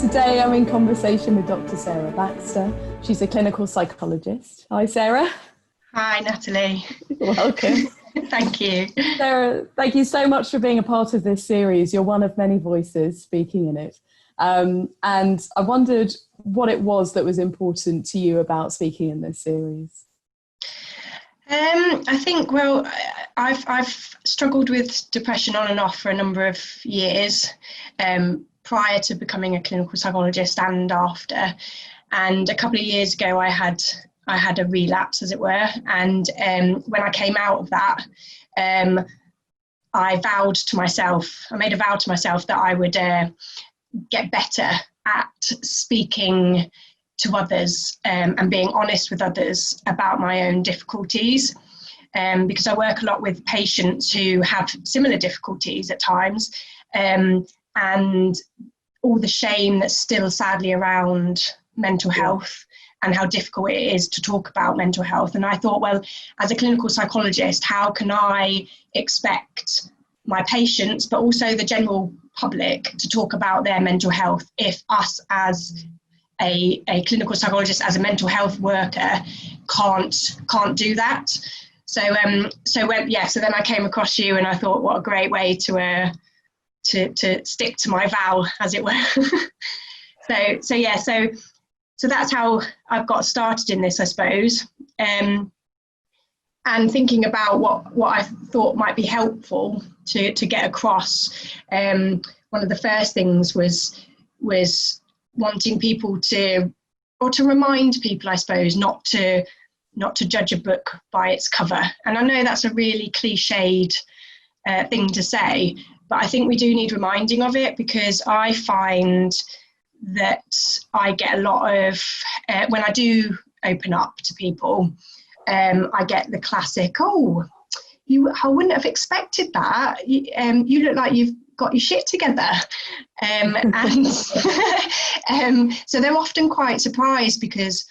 Today I'm in conversation with Dr. Sarah Baxter. She's a clinical psychologist. Hi, Sarah. Hi, Natalie. Welcome. Thank you. Sarah, thank you so much for being a part of this series. You're one of many voices speaking in it. And I wondered what it was that was important to you about speaking in this series. I think, well, I've struggled with depression on and off for a number of years, prior to becoming a clinical psychologist and after. And a couple of years ago, I had a relapse, as it were. And when I came out of that, I made a vow to myself that I would get better at speaking to others and being honest with others about my own difficulties, because I work a lot with patients who have similar difficulties at times, and all the shame that's still sadly around mental health and how difficult it is to talk about mental health. And I thought, well, as a clinical psychologist, how can I expect my patients, but also the general public, to talk about their mental health if us as a clinical psychologist, as a mental health worker, can't do that. So then I came across you, and I thought, what a great way to stick to my vow, as it were. So that's how I've got started in this, I suppose. And thinking about what I thought might be helpful to get across. One of the first things was wanting people to remind people, I suppose, not to judge a book by its cover. And I know that's a really cliched thing to say, but I think we do need reminding of it, because I find that I get a lot of, when I do open up to people, I get the classic, I wouldn't have expected that. You look like you've got your shit together. And so they're often quite surprised, because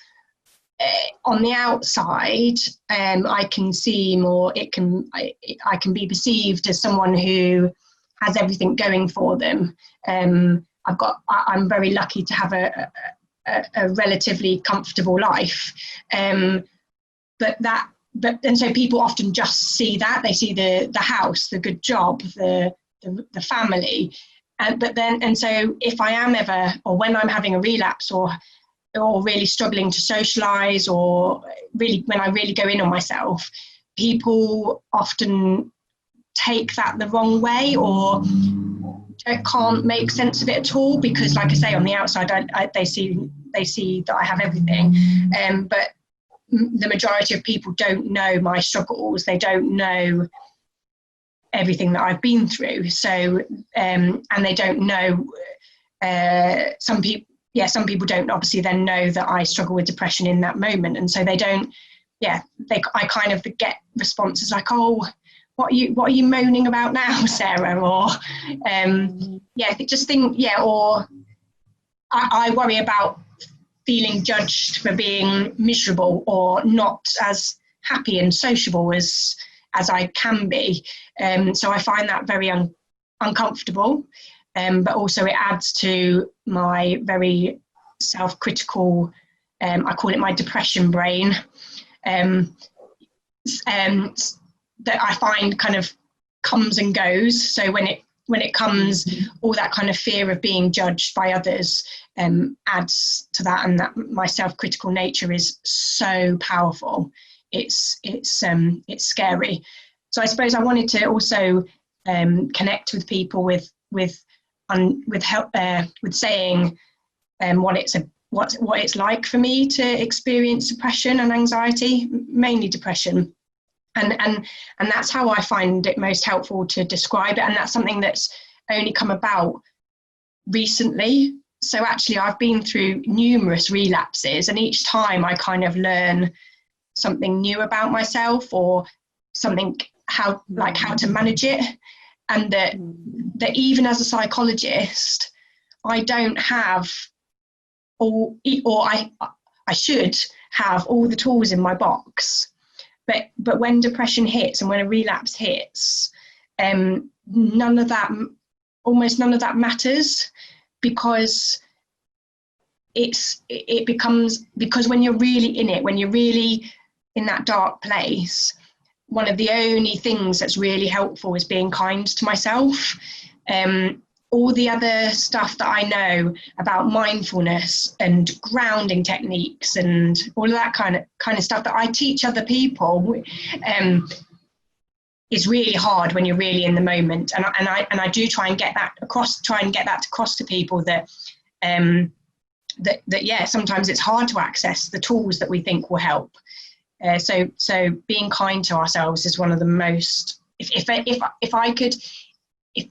on the outside, I can seem, or I can be perceived as someone who has everything going for them. I'm very lucky to have a relatively comfortable life. And so people often just see that. They see the house, the good job, the family. And so if I am ever, or when I'm having a relapse, or really struggling to socialize, or really when I really go in on myself, people often take that the wrong way, or can't make sense of it at all, because, like I say, on the outside, they see that I have everything, but the majority of people don't know my struggles. They don't know everything that I've been through. So, and they don't know, some people don't obviously then know that I struggle with depression in that moment. And so I kind of get responses like, oh, what are you moaning about now, Sarah? Or, or I worry about feeling judged for being miserable, or not as happy and sociable as I can be. So I find that very uncomfortable, but also it adds to my very self-critical, I call it my depression brain, that I find kind of comes and goes. So when it comes, all that kind of fear of being judged by others adds to that, and that my self-critical nature is so powerful. It's scary. So I suppose I wanted to also connect with people with saying what it's like for me to experience depression and anxiety, mainly depression. And that's how I find it most helpful to describe it. And that's something that's only come about recently. So actually I've been through numerous relapses, and each time I kind of learn something new about myself, or something how to manage it. And that even as a psychologist, I don't have or I should have all the tools in my box. But when depression hits and when a relapse hits, almost none of that matters, because it becomes, because when you're really in it, when you're really in that dark place, one of the only things that's really helpful is being kind to myself. All the other stuff that I know about mindfulness and grounding techniques and all of that kind of stuff that I teach other people, is really hard when you're really in the moment. And I do try and get that across to people that yeah, sometimes it's hard to access the tools that we think will help. So being kind to ourselves is one of the most. If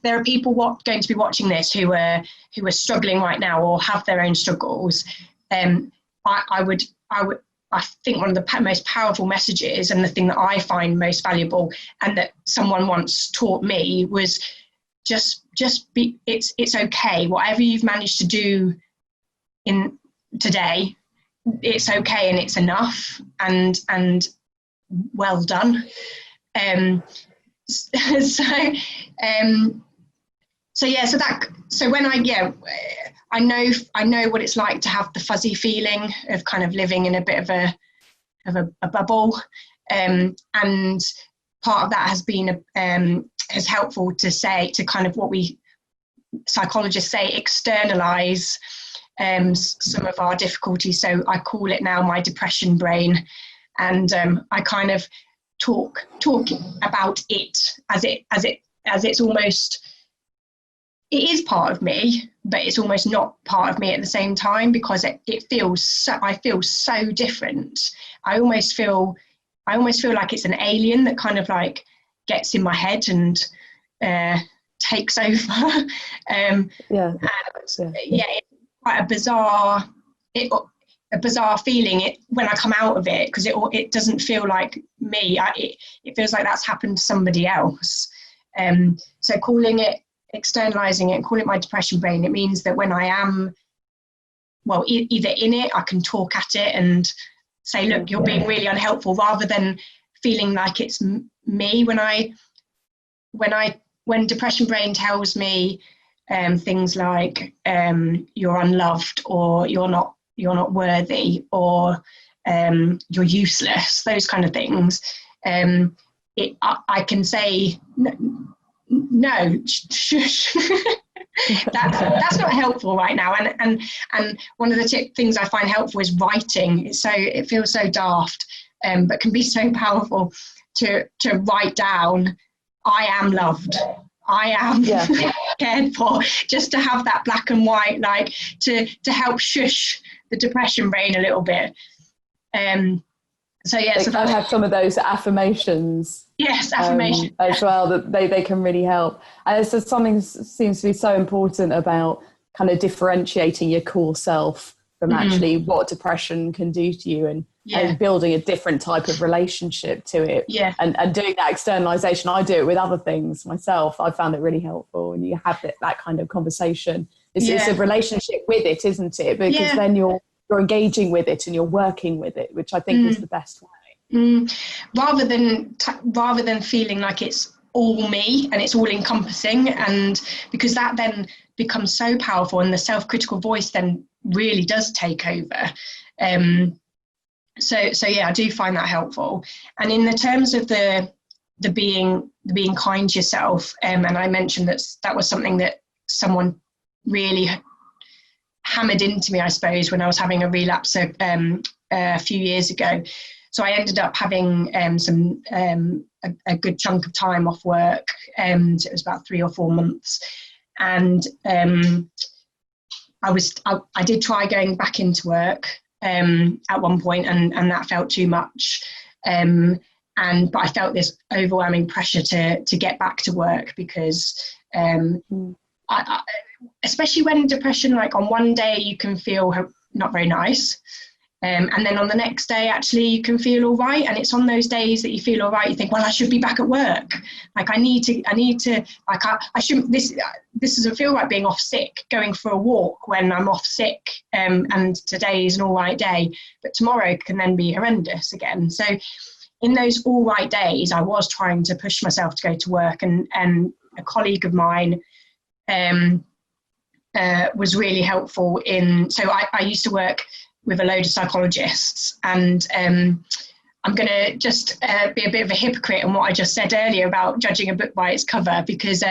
there are people going to be watching this who are struggling right now or have their own struggles, I think one of the most powerful messages, and the thing that I find most valuable, and that someone once taught me, was just be. It's okay. Whatever you've managed to do in today, it's okay and it's enough, and well done. So when I know what it's like to have the fuzzy feeling of kind of living in a bit of a bubble, and part of that has been as helpful to kind of what we psychologists say, externalize some of our difficulties. So I call it now my depression brain, and I kind of talk about it as it's almost, it is part of me, but it's almost not part of me at the same time, because I feel so different. I almost feel like it's an alien that kind of like gets in my head and takes over. It's quite a bizarre feeling when I come out of it, because it doesn't feel like me. It feels like that's happened to somebody else. So externalizing it and calling it my depression brain, it means that when I am, well, either in it, I can talk at it and say, look, you're being really unhelpful, rather than feeling like it's me. When depression brain tells me things like you're unloved, or you're not worthy, or you're useless, those kind of things, I can say no, shush. That's not helpful right now. And one of the things I find helpful is writing. It feels so daft, but can be so powerful to write down, I am loved, I am cared for, just to have that black and white, like to help shush the depression brain a little bit. So I have some of those affirmations. Yes, affirmations as well, that they can really help. And so something seems to be so important about kind of differentiating your core self from actually what depression can do to you, and building a different type of relationship to it. And doing that externalization. I do it with other things myself. I found it really helpful, and you have that kind of conversation. It's a relationship with it, isn't it? Because then you're engaging with it and you're working with it, which I think is the best way. Rather than feeling like it's all me and it's all encompassing, and because that then becomes so powerful, and the self-critical voice then really does take over. So I do find that helpful. And in the terms of the being kind to yourself, and I mentioned that was something that someone really hammered into me, I suppose, when I was having a relapse a few years ago. So I ended up having a good chunk of time off work. It was about 3 or 4 months, and I did try going back into work at one point, and that felt too much. But I felt this overwhelming pressure to get back to work, because I, especially when depression, like on one day you can feel not very nice. And then on the next day, actually, you can feel all right. And it's on those days that you feel all right, you think, well, I should be back at work. Like I need to, like I shouldn't, this doesn't feel like being off sick, going for a walk when I'm off sick. And today is an all right day, but tomorrow can then be horrendous again. So in those all right days, I was trying to push myself to go to work, and a colleague of mine, was really helpful so I used to work with a load of psychologists, and I'm going to just be a bit of a hypocrite on what I just said earlier about judging a book by its cover, because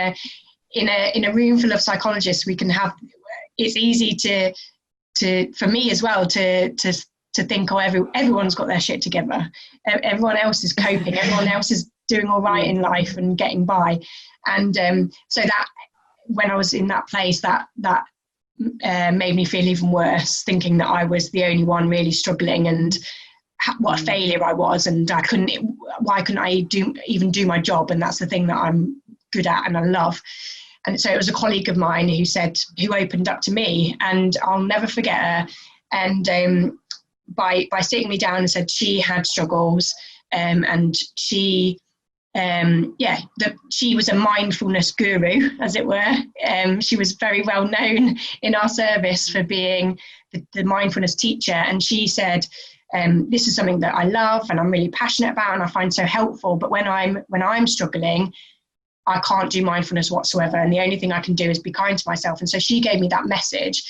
in a room full of psychologists, it's easy to for me as well to think, oh, everyone's got their shit together, everyone else is coping, everyone else is doing all right in life and getting by, and so that when I was in that place, that made me feel even worse, thinking that I was the only one really struggling, and what a failure I was, and why couldn't I even do my job, and that's the thing that I'm good at and I love. And so it was a colleague of mine who opened up to me, and I'll never forget her. And by sitting me down and said she had struggles, and she she was a mindfulness guru, as it were. She was very well known in our service for being the mindfulness teacher, and she said, this is something that I love and I'm really passionate about and I find so helpful, but when I'm struggling, I can't do mindfulness whatsoever, and the only thing I can do is be kind to myself. And so she gave me that message,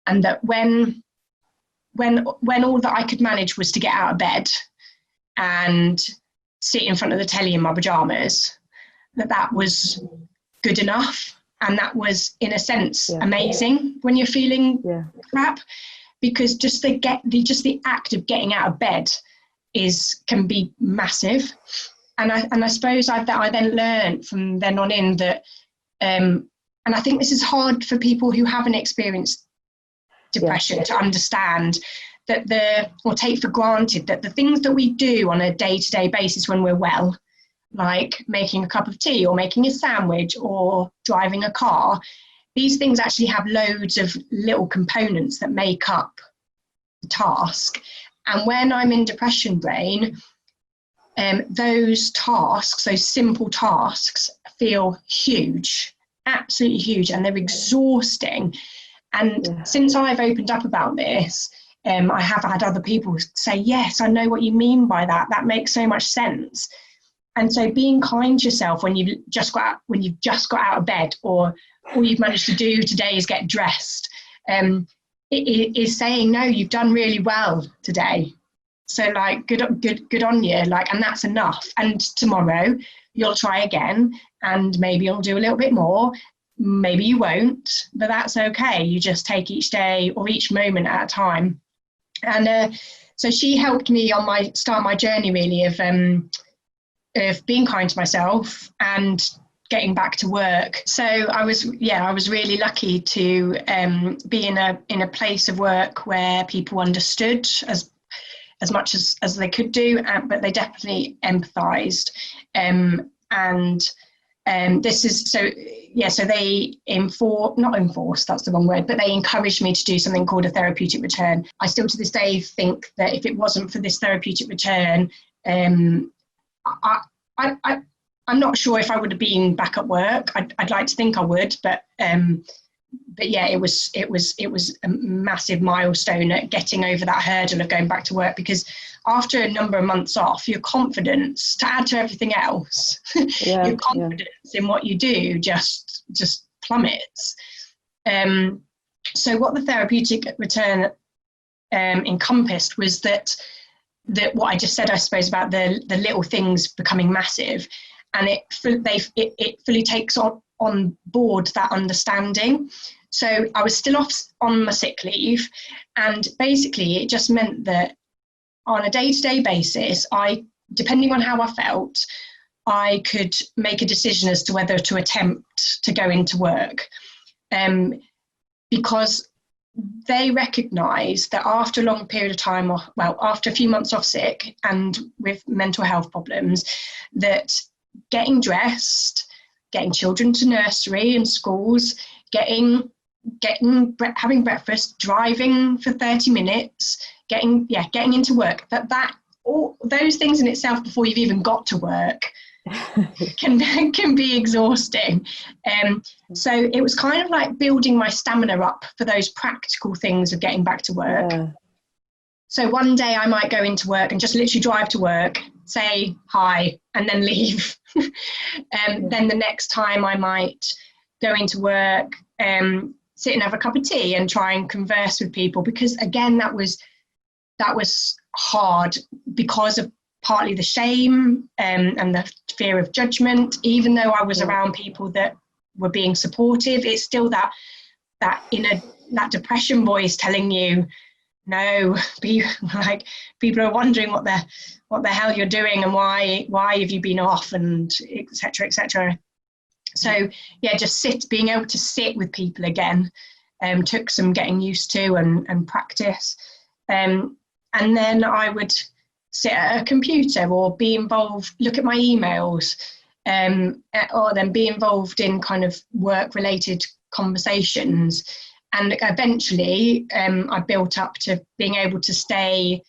and that when all that I could manage was to get out of bed and sit in front of the telly in my pajamas, that was good enough, and that was in a sense amazing when you're feeling crap, because just the act of getting out of bed can be massive. And I suppose I then learned from then on in that, and I think this is hard for people who haven't experienced depression to understand, or take for granted that the things that we do on a day-to-day basis when we're well, like making a cup of tea or making a sandwich or driving a car, these things actually have loads of little components that make up the task. And when I'm in depression brain, those simple tasks feel huge, absolutely huge, and they're exhausting. And since I've opened up about this, I have had other people say, yes, I know what you mean by that. That makes so much sense. And so being kind to yourself when you've just got out of bed, or all you've managed to do today is get dressed, it is saying, no, you've done really well today. So like, good on you, like, and that's enough. And tomorrow you'll try again, and maybe you'll do a little bit more. Maybe you won't, but that's okay. You just take each day or each moment at a time. And so she helped me on start my journey really of being kind to myself and getting back to work. So I was really lucky to be in a place of work where people understood as much as they could do, but they definitely empathized. This is so they not enforce, that's the wrong word, but they encouraged me to do something called a therapeutic return. I still to this day think that if it wasn't for this therapeutic return, I'm not sure if I would have been back at work. I'd like to think I would, but yeah, it was a massive milestone at getting over that hurdle of going back to work, because after a number of months off, your confidence, to add to everything else, your confidence in what you do just plummets. So what the therapeutic return encompassed was that what I just said, I suppose, about the little things becoming massive, and it fully takes on board that understanding. So I was still off on my sick leave, and basically it just meant that on a day-to-day basis, depending on how I felt, I could make a decision as to whether to attempt to go into work, because they recognise that after a long period of time, after a few months off sick and with mental health problems, that getting dressed, getting children to nursery and schools, having breakfast, driving for 30 minutes, getting into work, that all those things in itself before you've even got to work can be exhausting. So it was kind of like building my stamina up for those practical things of getting back to work. So one day I might go into work and just literally drive to work, say hi, and then leave. Then the next time I might go into work, sit and have a cup of tea and try and converse with people, because again, that was hard because of partly the shame and the fear of judgment. Even though I was around people that were being supportive, it's still that inner, that depression voice telling you, no, like people are wondering what the hell you're doing and why have you been off, and etc, etc. So yeah, just being able to sit with people again took some getting used to and practice. And then I would sit at a computer or be involved, look at my emails, or then be involved in kind of work-related conversations. And eventually I built up to being able to stay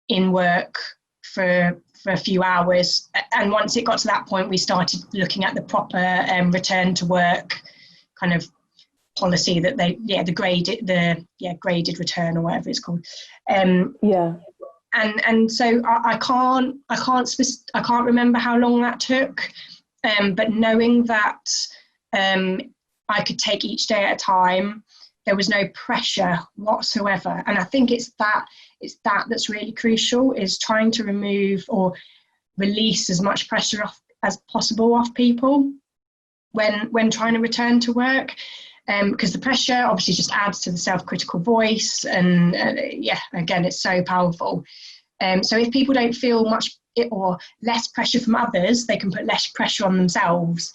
in work for a few hours. And once it got to that point, we started looking at the proper return to work kind of policy that the graded return, or whatever it's called. And so I can't remember how long that took, but knowing that I could take each day at a time, there was no pressure whatsoever. And I think it's that that's really crucial, is trying to remove or release as much pressure as possible off people when trying to return to work. Because the pressure obviously just adds to the self-critical voice, and again, it's so powerful. So if people don't feel much or less pressure from others, they can put less pressure on themselves.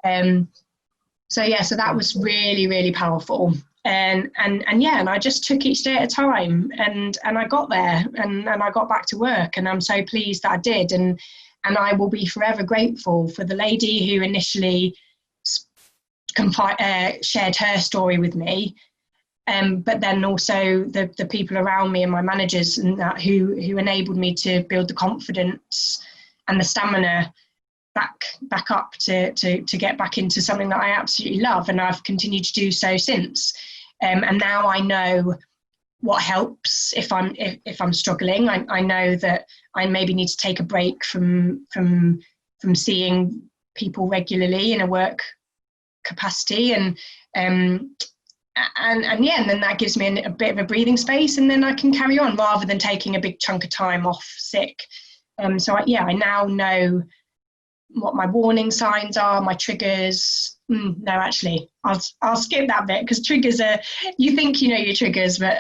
So that was really, really powerful. And I just took each day at a time, and I got there, and I got back to work, and I'm so pleased that I did. And I will be forever grateful for the lady who initially shared her story with me, but then also the people around me and my managers and that who enabled me to build the confidence and the stamina back up to get back into something that I absolutely love, and I've continued to do so since. And now I know what helps if I'm struggling. I know that I maybe need to take a break from seeing people regularly in a work capacity, and then that gives me a bit of a breathing space, and then I can carry on rather than taking a big chunk of time off sick. I now know what my warning signs are, my triggers. No, actually, I'll skip that bit, because triggers are, you think you know your triggers, but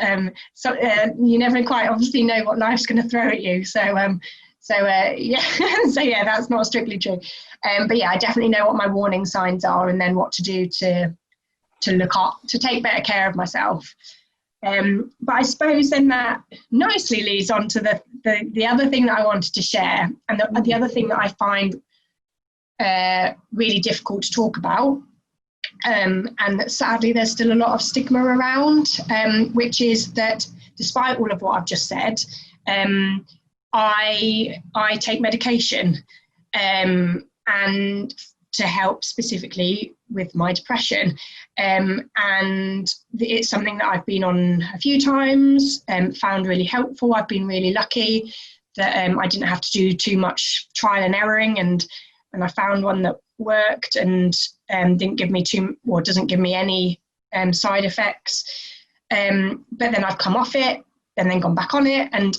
you never quite obviously know what life's going to throw at you. So that's not strictly true. But I definitely know what my warning signs are, and then what to do to look up, to take better care of myself. But I suppose then that nicely leads on to the other thing that I wanted to share, and the other thing that I find really difficult to talk about, and that sadly there's still a lot of stigma around, which is that despite all of what I've just said, I take medication, and to help specifically with my depression, and it's something that I've been on a few times and found really helpful. I've been really lucky that I didn't have to do too much trial and erroring, and I found one that worked and doesn't give me any side effects. But then I've come off it and then gone back on it, and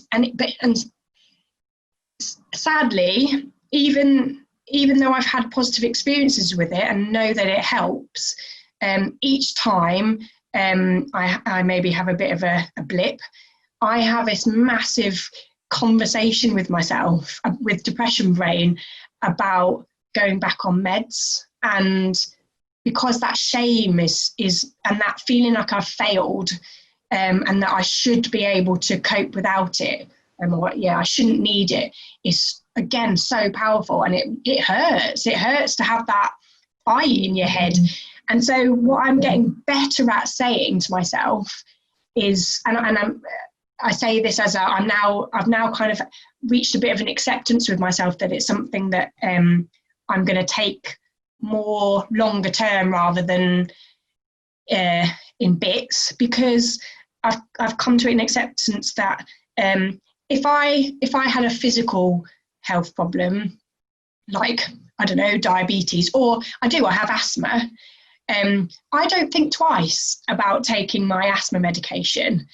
sadly, even though I've had positive experiences with it and know that it helps, each time I maybe have a bit of a blip, I have this massive conversation with myself, with depression brain, about going back on meds. And because that shame is and that feeling like I've failed, and that I should be able to cope without it, I shouldn't need it, is again so powerful, and it hurts to have that eye in your head. And so what I'm getting better at saying to myself is, I say this as I've now kind of reached a bit of an acceptance with myself that it's something that I'm going to take more longer term rather than in bits, because I've come to an acceptance that if I had a physical health problem, like, I don't know, diabetes, or I have asthma, I don't think twice about taking my asthma medication.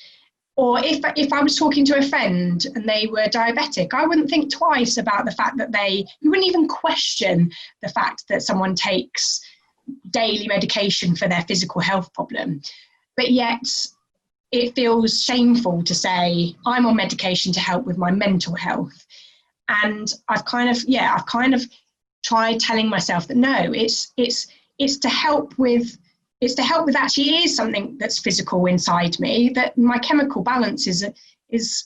Or if I was talking to a friend and they were diabetic, I wouldn't think twice about the fact that you wouldn't even question the fact that someone takes daily medication for their physical health problem. But yet it feels shameful to say I'm on medication to help with my mental health. And I've kind of tried telling myself that no, it's to help with actually it is something that's physical inside me, that my chemical balance is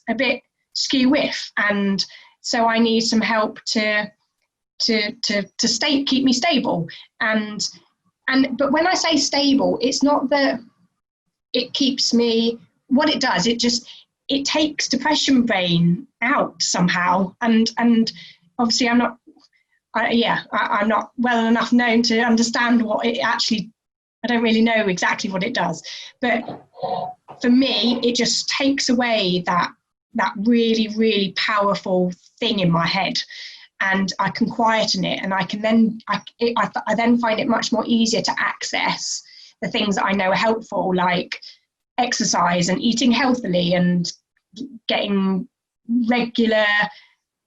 a bit skew-whiff, and so I need some help to keep me stable. But when I say stable, it's not that it keeps me. What it does, it takes depression brain out somehow, and obviously I'm not well enough known to understand what it actually. I don't really know exactly what it does, but for me, it just takes away that really, really powerful thing in my head, and I can quieten it, and I then find it much more easier to access the things that I know are helpful, like exercise and eating healthily and getting regular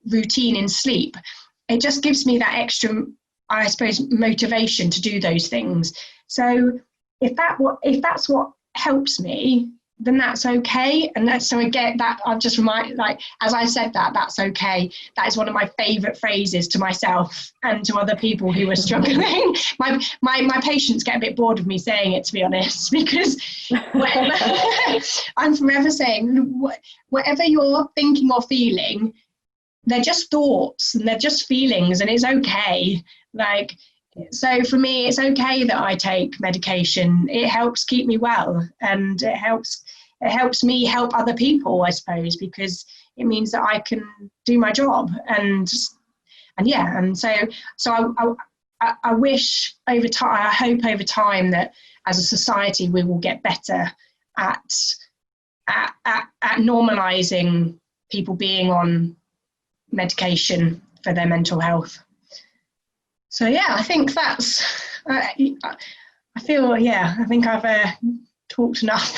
routine in sleep. It just gives me that extra, I suppose, motivation to do those things. So if that's what helps me, then that's okay. And so again, that I've just reminded, like, as I said that's okay. That is one of my favourite phrases to myself and to other people who are struggling. My patients get a bit bored of me saying it, to be honest, because I'm forever saying, whatever you're thinking or feeling, they're just thoughts and they're just feelings, and it's okay. Like, so for me, it's okay that I take medication. It helps keep me well, and it helps me help other people, I suppose, because it means that I can do my job. And so I wish over time, I hope over time, that as a society we will get better at normalising people being on medication for their mental health. So yeah, I think that's. I think I've talked enough.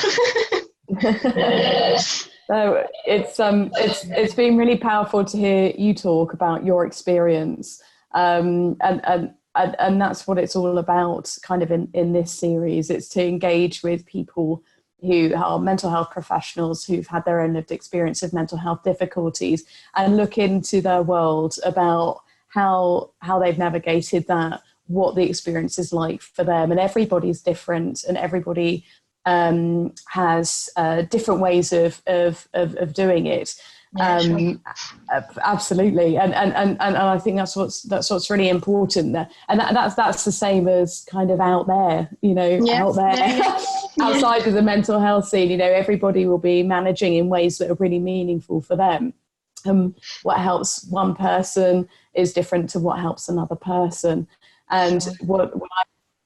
So it's been really powerful to hear you talk about your experience, and that's what it's all about. Kind of in this series, it's to engage with people who are mental health professionals who've had their own lived experience of mental health difficulties, and look into their world about how they've navigated that, what the experience is like for them. And everybody's different, and everybody has different ways of doing it. Yeah, sure. Absolutely, and I think that's what's really important there, and that's the same as kind of out there, out there, outside of the mental health scene. Everybody will be managing in ways that are really meaningful for them. What helps one person is different to what helps another person, and Sure. what I'm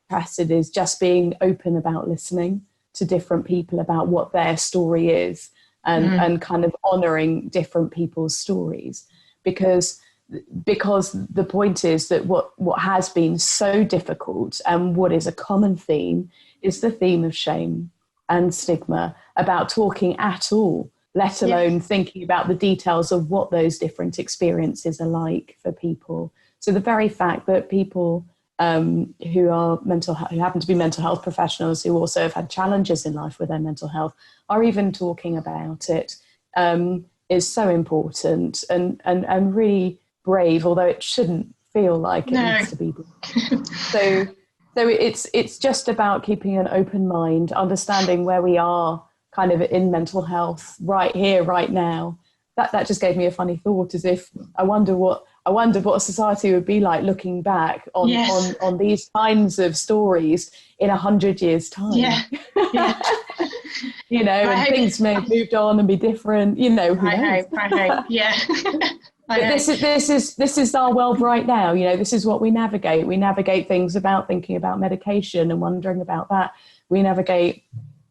interested is just being open about listening to different people about what their story is, and kind of honouring different people's stories, because the point is that what has been so difficult, and what is a common theme, is the theme of shame and stigma about talking at all, let alone thinking about the details of what those different experiences are like for people. So the very fact that people who happen to be mental health professionals, who also have had challenges in life with their mental health, are even talking about it, is so important and really brave, although it shouldn't feel like it needs to be. So it's just about keeping an open mind, understanding where we are kind of in mental health right here, right now. That just gave me a funny thought, as if I wonder what a society would be like looking back on these kinds of stories in 100 years' time. Yeah. And things may have moved on and be different. Who knows? I hope. Yeah. But this is our world right now. This is what we navigate. We navigate things about thinking about medication and wondering about that. We navigate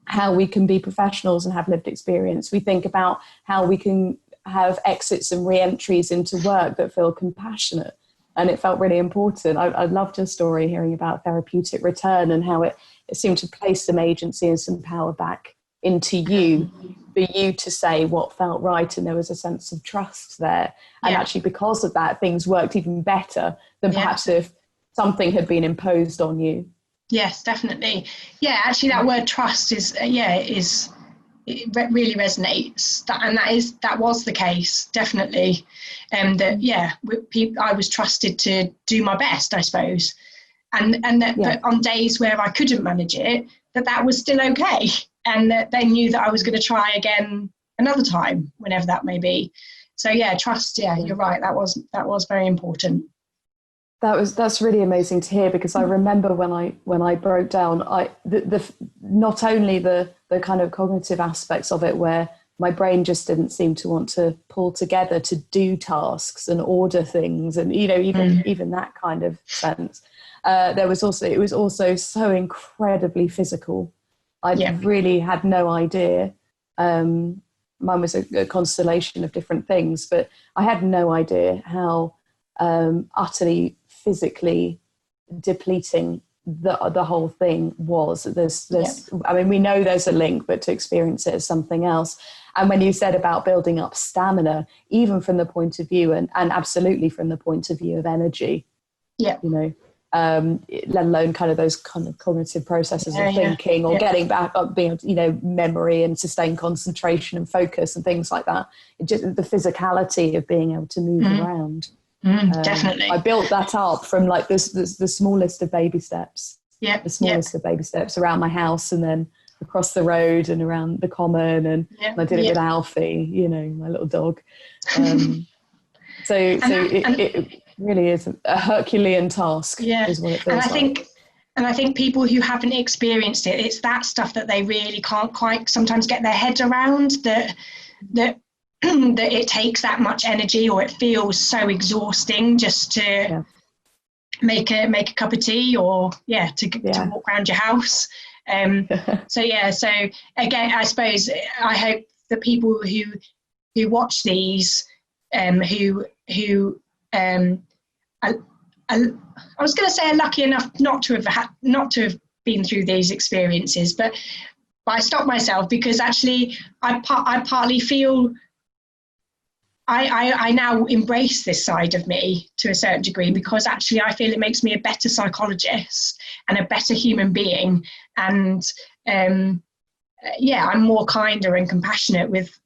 how we can be professionals and have lived experience. We think about how we can have exits and re-entries into work that feel compassionate. and it felt really important. I loved your story, hearing about therapeutic return and how it seemed to place some agency and some power back into you, for you to say what felt right, and there was a sense of trust there. And actually, because of that, things worked even better than perhaps if something had been imposed on you. Yes, definitely. Yeah, actually, that word trust is it really resonates. That was the case, definitely. I was trusted to do my best, I suppose, and that but on days where I couldn't manage it, that was still okay, and that they knew that I was going to try again another time, whenever that may be. So trust. You're right. That was very important. That's really amazing to hear, because I remember when I broke down, not only the kind of cognitive aspects of it, where my brain just didn't seem to want to pull together to do tasks and order things, and even that kind of sense. It was also so incredibly physical. I really had no idea. Mine was a constellation of different things, but I had no idea how utterly physically depleting the whole thing was. I mean, we know there's a link, but to experience it as something else. And when you said about building up stamina, even from the point of view, and absolutely from the point of view of energy, let alone kind of those kind of cognitive processes of thinking or getting back up, being, memory and sustained concentration and focus and things like that. Just the physicality of being able to move around. Definitely. I built that up from like the smallest of baby steps. The smallest of baby steps around my house, and then across the road and around the common, and I did it with Alfie, my little dog. It really is a Herculean task. Is what it feels like. And I think people who haven't experienced it, it's that stuff that they really can't quite sometimes get their heads around, that that it takes that much energy, or it feels so exhausting just to make a cup of tea, or to walk around your house. So again, I suppose I hope that people who watch these, I was going to say are lucky enough not to have been through these experiences, but I stopped myself, because actually I partly feel I now embrace this side of me to a certain degree, because actually I feel it makes me a better psychologist and a better human being, and I'm more kinder and compassionate with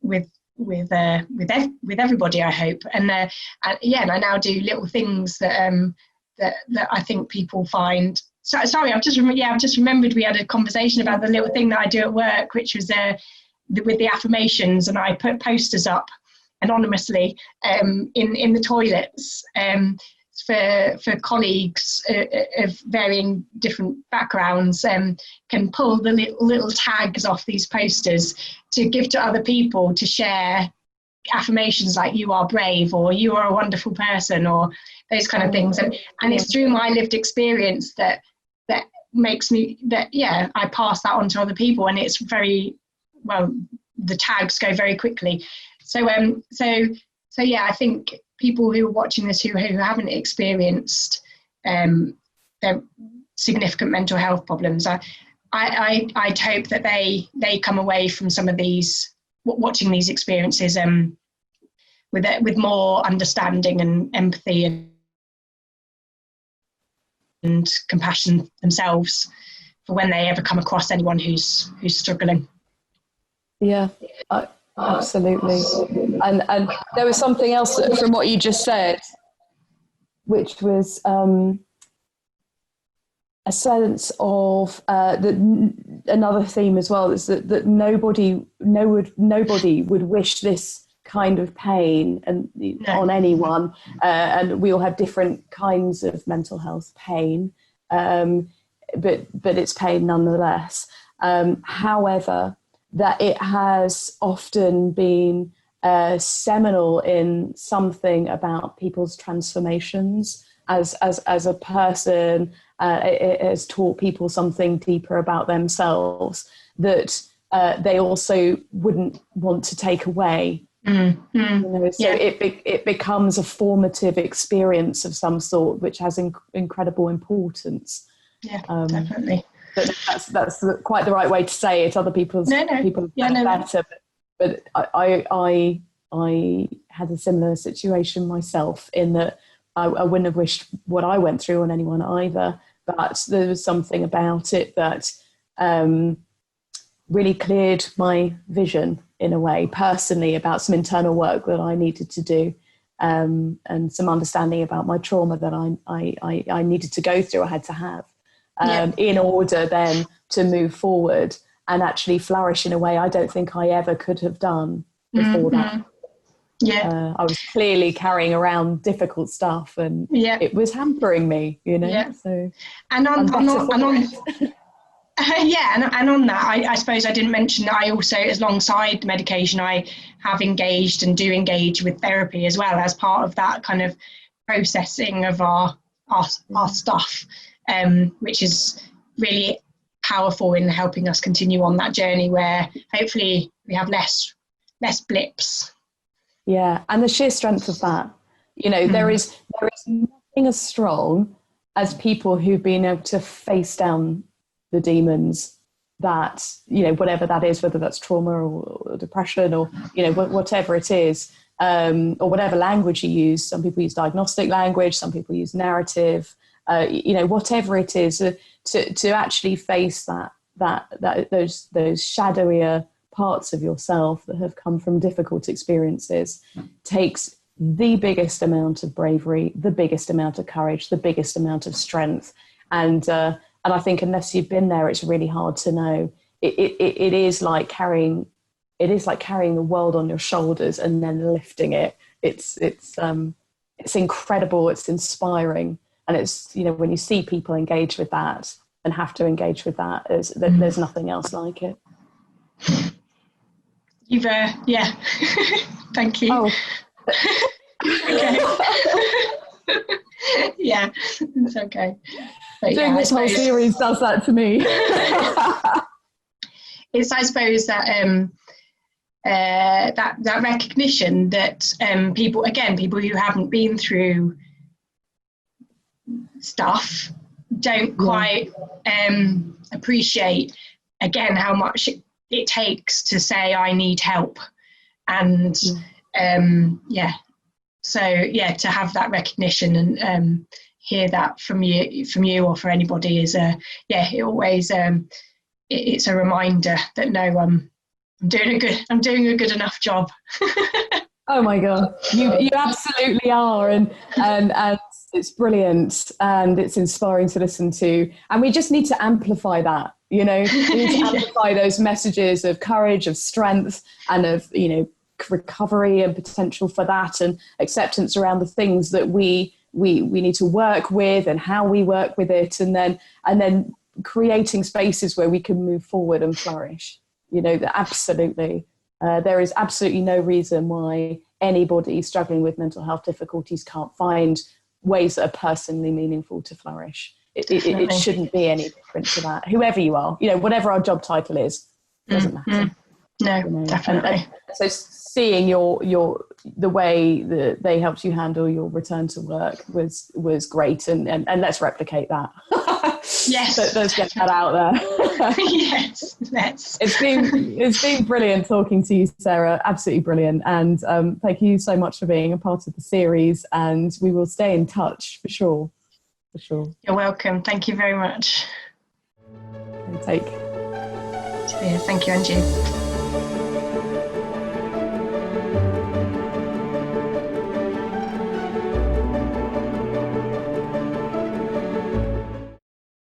everybody, I hope. And I now do little things that I think people find. So sorry, I've just remembered we had a conversation about the little thing that I do at work, which was with the affirmations, and I put posters up anonymously in the toilets for colleagues of varying different backgrounds, can pull the little tags off these posters to give to other people to share affirmations like "you are brave" or "you are a wonderful person," or those kind of things. And it's through my lived experience that makes me I pass that on to other people, and it's very well, the tags go very quickly. So I think people who are watching this who haven't experienced their significant mental health problems, I'd hope that they come away from some of these, watching these experiences, with more understanding and empathy and compassion themselves for when they ever come across anyone who's struggling. Yeah. Absolutely. And there was something else from what you just said, which was a sense of another theme as well, is that nobody would wish this kind of pain on anyone, and we all have different kinds of mental health pain, but it's pain nonetheless. However, that it has often been seminal in something about people's transformations as a person. It has taught people something deeper about themselves that they also wouldn't want to take away So it becomes a formative experience of some sort, which has incredible importance. Yeah, definitely. That's quite the right way to say it. Other people have better, but I had a similar situation myself, in that I wouldn't have wished what I went through on anyone either. But there was something about it that really cleared my vision in a way, personally, about some internal work that I needed to do, and some understanding about my trauma that I needed to go through, I had to have, in order then to move forward and actually flourish in a way I don't think I ever could have done before that. Yeah, I was clearly carrying around difficult stuff, and it was hampering me, So, and on that, I suppose I didn't mention that I also, alongside medication, I have engaged and do engage with therapy as well, as part of that kind of processing of our stuff, which is really powerful in helping us continue on that journey, where hopefully we have less blips. Yeah, and the sheer strength of that, there is nothing as strong as people who've been able to face down the demons that, whatever that is, whether that's trauma or depression or, whatever it is, or whatever language you use. Some people use diagnostic language, some people use narrative, whatever it is, to actually face those shadowier parts of yourself that have come from difficult experiences takes the biggest amount of bravery, the biggest amount of courage, the biggest amount of strength. And I think unless you've been there, it's really hard to know. It is like carrying the world on your shoulders and then lifting it. It's incredible. It's inspiring, and it's, when you see people engage with that and have to engage with that, there's nothing else like it. You've thank you. Oh. Okay. Yeah, it's okay. But doing this whole series does that to me. It's, I suppose, that that recognition that people who haven't been through stuff don't quite appreciate, again, how much it takes to say I need help, and to have that recognition and hear that from you or for anybody is it always it's a reminder that no, I'm doing a good enough job. Oh my God, you absolutely are, and it's brilliant, and it's inspiring to listen to, and we just need to amplify that. We need to amplify those messages of courage, of strength, and of recovery and potential for that, and acceptance around the things that we need to work with and how we work with it, and then creating spaces where we can move forward and flourish. Absolutely. There is absolutely no reason why anybody struggling with mental health difficulties can't find ways that are personally meaningful to flourish. It shouldn't be any different to that. Whoever you are, whatever our job title is, doesn't matter. No, definitely. And so seeing the way that they helped you handle your return to work was great, and let's replicate that. Yes, let's get that out there. Yes, let's. It's been brilliant talking to you, Sarah. Absolutely brilliant, and thank you so much for being a part of the series. And we will stay in touch for sure. You're welcome. Thank you very much. Take. Yeah, thank you, and you.